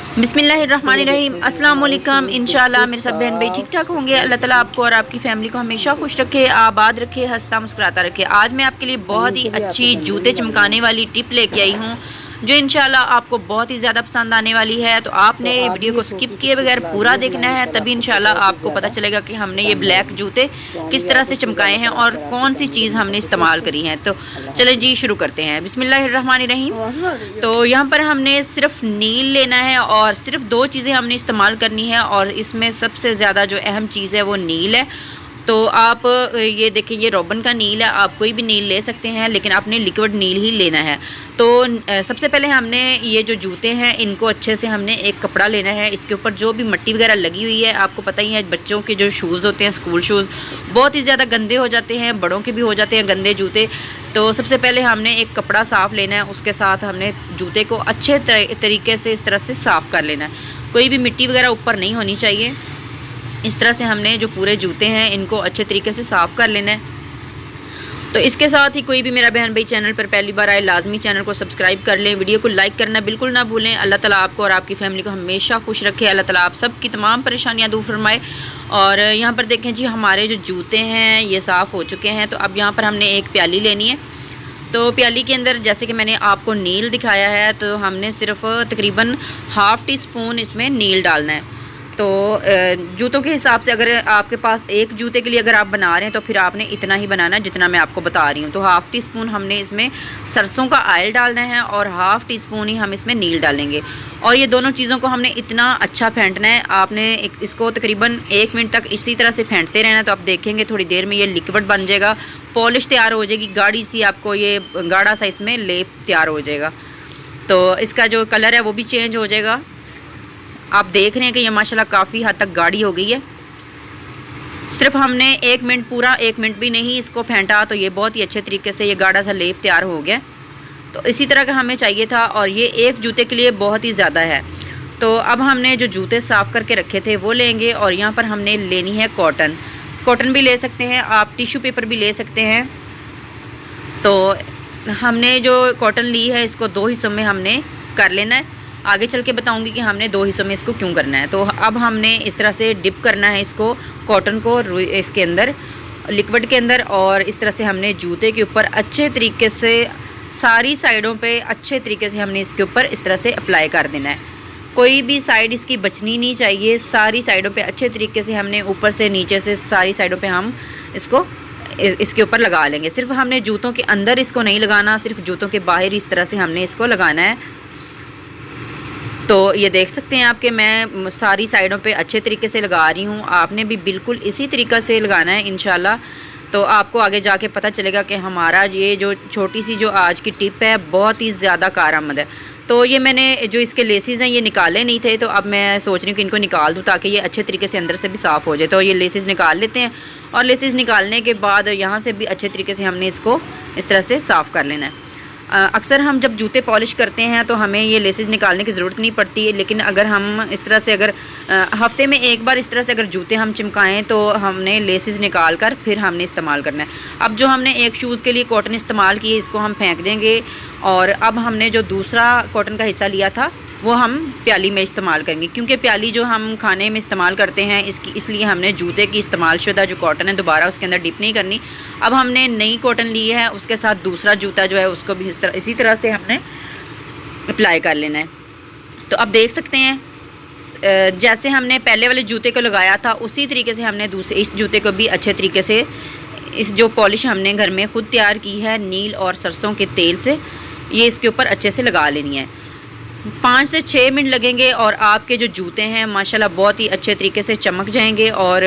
बिस्मिल्लाहिर्रहमानिर्रहीम। अस्सलाम वालेकुम। इंशाल्लाह मेरे सब बहन भाई ठीक ठाक होंगे। अल्लाह ताला आपको और आपकी फ़ैमिली को हमेशा खुश रखे, आबाद रखे, हंसता मुस्कुराता रखे। आज मैं आपके लिए बहुत ही अच्छी जूते चमकाने वाली टिप लेके आई हूँ जो इंशाल्लाह आपको बहुत ही ज़्यादा पसंद आने वाली है। तो आपने वीडियो को स्किप किए बगैर पूरा देखना है, तभी इंशाल्लाह आपको पता चलेगा कि हमने ये ब्लैक जूते किस तरह से चमकाए हैं और कौन सी चीज़ हमने इस्तेमाल करी है। तो चले जी शुरू करते हैं। बिस्मिल्लाहिर्रहमानिर्रहीम। तो यहाँ पर हमने सिर्फ नील लेना है और सिर्फ दो चीज़ें हमने इस्तेमाल करनी है और इसमें सबसे ज़्यादा जो अहम चीज़ है वो नील है। तो आप ये देखें, ये रोबन का नील है, आप कोई भी नील ले सकते हैं लेकिन आपने लिक्विड नील ही लेना है। तो सबसे पहले हमने ये जो जूते हैं इनको अच्छे से हमने एक कपड़ा लेना है। इसके ऊपर जो भी मिट्टी वगैरह लगी हुई है, आपको पता ही है बच्चों के जो शूज़ होते हैं, स्कूल शूज़ बहुत ही ज़्यादा गंदे हो जाते हैं, बड़ों के भी हो जाते हैं गंदे जूते। तो सबसे पहले हमने एक कपड़ा साफ़ लेना है, उसके साथ हमने जूते को अच्छे तरीके से इस तरह से साफ़ कर लेना है। कोई भी मिट्टी वगैरह ऊपर नहीं होनी चाहिए। इस तरह से हमने जो पूरे जूते हैं इनको अच्छे तरीके से साफ़ कर लेना है। तो इसके साथ ही कोई भी मेरा बहन भाई चैनल पर पहली बार आए, लाजमी चैनल को सब्सक्राइब कर लें, वीडियो को लाइक करना बिल्कुल ना भूलें। अल्लाह ताला आपको और आपकी फ़ैमिली को हमेशा खुश रखे, अल्लाह ताला आप सब की तमाम परेशानियां दूर फरमाए। और यहाँ पर देखें जी, हमारे जो जूते हैं ये साफ़ हो चुके हैं। तो अब यहाँ पर हमने एक प्याली लेनी है। तो प्याली के अंदर जैसे कि मैंने आपको नील दिखाया है, तो हमने सिर्फ तकरीबन हाफ़ टी स्पून इसमें नील डालना है। तो जूतों के हिसाब से अगर आपके पास एक जूते के लिए अगर आप बना रहे हैं तो फिर आपने इतना ही बनाना है जितना मैं आपको बता रही हूँ। तो हाफ़ टी स्पून हमने इसमें सरसों का ऑयल डालना है और हाफ़ टी स्पून ही हम इसमें नील डालेंगे। और ये दोनों चीज़ों को हमने इतना अच्छा फेंटना है, आपने इसको तकरीबन 1 मिनट तक इसी तरह से फेंटते रहना। तो आप देखेंगे थोड़ी देर में ये लिक्विड बन जाएगा, पॉलिश तैयार हो जाएगी, गाढ़ी सी आपको ये गाढ़ा सा इसमें लेप तैयार हो जाएगा। तो इसका जो कलर है वो भी चेंज हो जाएगा। आप देख रहे हैं कि ये माशाल्लाह काफ़ी हद तक गाढ़ी हो गई है। सिर्फ हमने 1 मिनट, पूरा 1 मिनट भी नहीं इसको फेंटा, तो ये बहुत ही अच्छे तरीके से ये गाढ़ा सा लेप तैयार हो गया। तो इसी तरह का हमें चाहिए था और ये एक जूते के लिए बहुत ही ज़्यादा है। तो अब हमने जो जूते साफ़ करके रखे थे वो लेंगे और यहाँ पर हमने लेनी है कॉटन। कॉटन भी ले सकते हैं आप, टिश्यू पेपर भी ले सकते हैं। तो हमने जो कॉटन ली है इसको 2 हिस्सों में हमने कर लेना है। आगे चल के बताऊंगी कि हमने 2 हिस्सों में इसको क्यों करना है। तो अब हमने इस तरह से डिप करना है इसको, कॉटन को इसके अंदर, लिक्विड के अंदर, और इस तरह से हमने जूते के ऊपर अच्छे तरीके से सारी साइडों पे अच्छे तरीके से हमने इसके ऊपर इस तरह से अप्लाई कर देना है। कोई भी साइड इसकी बचनी नहीं चाहिए, सारी साइडों पे अच्छे तरीके से हमने ऊपर से नीचे से सारी साइडों पे हम इसको इसके ऊपर लगा लेंगे। सिर्फ हमने जूतों के अंदर इसको नहीं लगाना, सिर्फ जूतों के बाहर इस तरह से हमने इसको लगाना है। तो ये देख सकते हैं आप कि मैं सारी साइडों पे अच्छे तरीके से लगा रही हूँ। आपने भी बिल्कुल इसी तरीक़े से लगाना है इंशाल्लाह। तो आपको आगे जाके पता चलेगा कि हमारा ये जो छोटी सी जो आज की टिप है बहुत ही ज़्यादा कारआमद है। तो ये मैंने जो इसके लेसेस हैं ये निकाले नहीं थे, तो अब मैं सोच रही हूँ कि इनको निकाल दूँ ताकि ये अच्छे तरीके से अंदर से भी साफ़ हो जाए। तो ये लेसेस निकाल लेते हैं और लेसेस निकालने के बाद यहाँ से भी अच्छे तरीके से हमने इसको इस तरह से साफ़ कर लेना है। अक्सर हम जब जूते पॉलिश करते हैं तो हमें ये लेसेस निकालने की ज़रूरत नहीं पड़ती है, लेकिन अगर हम इस तरह से अगर हफ्ते में एक बार इस तरह से अगर जूते हम चिमकाएं तो हमने लेसेस निकाल कर फिर हमने इस्तेमाल करना है। अब जो हमने एक शूज़ के लिए कॉटन इस्तेमाल की इसको हम फेंक देंगे और अब हमने जो दूसरा कॉटन का हिस्सा लिया था वो हम प्याली में इस्तेमाल करेंगे, क्योंकि प्याली जो हम खाने में इस्तेमाल करते हैं इसलिए हमने जूते की इस्तेमाल शुदा जो कॉटन है दोबारा उसके अंदर डिप नहीं करनी। अब हमने नई कॉटन ली है, उसके साथ दूसरा जूता जो है उसको भी इसी तरह से हमने अप्लाई कर लेना है। तो अब देख सकते हैं जैसे हमने पहले वाले जूते को लगाया था उसी तरीके से हमने दूसरे इस जूते को भी अच्छे तरीके से, इस जो पॉलिश हमने घर में ख़ुद तैयार की है नील और सरसों के तेल से, ये इसके ऊपर अच्छे से लगा लेनी है। 5 से 6 मिनट लगेंगे और आपके जो जूते हैं माशाल्लाह बहुत ही अच्छे तरीके से चमक जाएंगे। और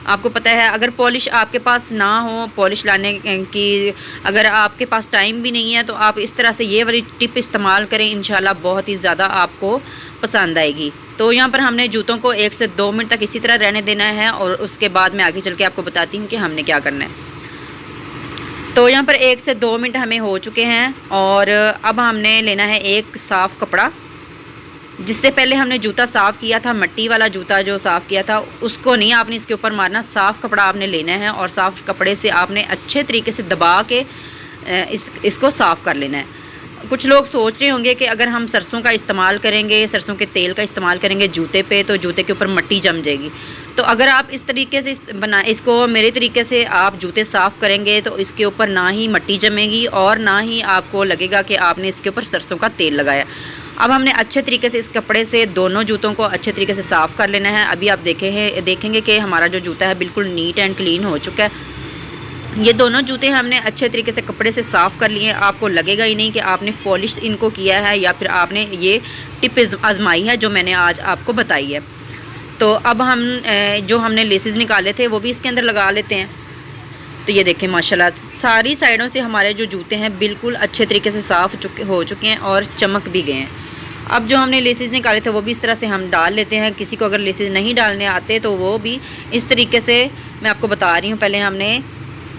आपको पता है अगर पॉलिश आपके पास ना हो, पॉलिश लाने की अगर आपके पास टाइम भी नहीं है, तो आप इस तरह से ये वाली टिप इस्तेमाल करें, इंशाल्लाह बहुत ही ज़्यादा आपको पसंद आएगी। तो यहाँ पर हमने जूतों को 1 से 2 मिनट तक इसी तरह रहने देना है और उसके बाद मैं आगे चल के आपको बताती हूँ कि हमने क्या करना है। तो यहाँ पर 1 से 2 मिनट हमें हो चुके हैं और अब हमने लेना है एक साफ़ कपड़ा। जिससे पहले हमने जूता साफ़ किया था, मिट्टी वाला जूता जो साफ़ किया था उसको नहीं आपने इसके ऊपर मारना, साफ़ कपड़ा आपने लेना है और साफ़ कपड़े से आपने अच्छे तरीके से दबा के इसको साफ़ कर लेना है। कुछ लोग सोच रहे होंगे कि अगर हम सरसों का इस्तेमाल करेंगे, सरसों के तेल का इस्तेमाल करेंगे जूते पे, तो जूते के ऊपर मिट्टी जम जाएगी। तो अगर आप इस तरीके से इसको मेरे तरीके से आप जूते साफ़ करेंगे तो इसके ऊपर ना ही मिट्टी जमेगी और ना ही आपको लगेगा कि आपने इसके ऊपर सरसों का तेल लगाया। अब हमने अच्छे तरीके से इस कपड़े से दोनों जूतों को अच्छे तरीके से साफ़ कर लेना है। अभी आप देखेंगे कि हमारा जो जूता है बिल्कुल नीट एंड क्लीन हो चुका है। ये दोनों जूते हमने अच्छे तरीके से कपड़े से साफ़ कर लिए। आपको लगेगा ही नहीं कि आपने पॉलिश इनको किया है या फिर आपने ये टिप आजमाई है जो मैंने आज आपको बताई है। तो अब हम जो हमने लेसेस निकाले थे वो भी इसके अंदर लगा लेते हैं। तो ये देखें माशाल्लाह सारी साइडों से हमारे जो जूते हैं बिल्कुल अच्छे तरीके से साफ़ हो चुके हैं और चमक भी गए हैं। अब जो हमने लेसेस निकाले थे वो भी इस तरह से हम डाल लेते हैं। किसी को अगर लेसेस नहीं डालने आते तो वो भी इस तरीके से मैं आपको बता रही हूँ। पहले हमने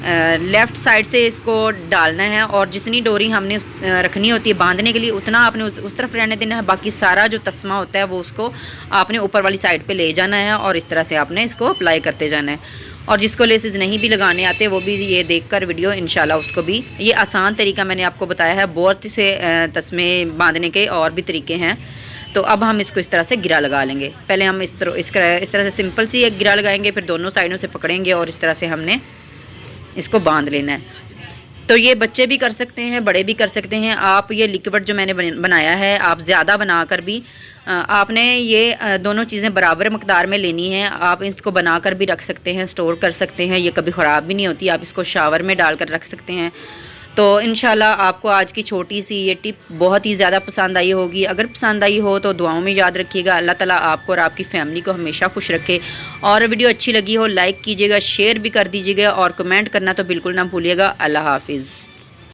लेफ़्ट साइड से इसको डालना है और जितनी डोरी हमने रखनी होती है बांधने के लिए उतना आपने उस तरफ रहने देना है। बाकी सारा जो तस्मा होता है वो उसको आपने ऊपर वाली साइड पे ले जाना है और इस तरह से आपने इसको अप्लाई करते जाना है। और जिसको लेसेस नहीं भी लगाने आते वो भी ये देखकर वीडियो इंशाल्लाह उसको भी, ये आसान तरीका मैंने आपको बताया है। बहुत से तस्मे बांधने के और भी तरीके हैं। तो अब हम इसको इस तरह से गिरा लगा लेंगे। पहले हम इस तरह से सिंपल सी एक गिरा लगाएंगे, फिर दोनों साइडों से पकड़ेंगे और इस तरह से हमने इसको बांध लेना है। तो ये बच्चे भी कर सकते हैं, बड़े भी कर सकते हैं। आप ये लिक्विड जो मैंने बनाया है आप ज़्यादा बनाकर भी आपने ये दोनों चीज़ें बराबर मकदार में लेनी है। आप इसको बनाकर भी रख सकते हैं, स्टोर कर सकते हैं, ये कभी ख़राब भी नहीं होती। आप इसको शावर में डालकर रख सकते हैं। तो इंशाल्लाह आपको आज की छोटी सी ये टिप बहुत ही ज़्यादा पसंद आई होगी। अगर पसंद आई हो तो दुआओं में याद रखिएगा। अल्लाह ताला आपको और आपकी फ़ैमिली को हमेशा खुश रखे। और वीडियो अच्छी लगी हो लाइक कीजिएगा, शेयर भी कर दीजिएगा और कमेंट करना तो बिल्कुल ना भूलिएगा। अल्लाह हाफिज़।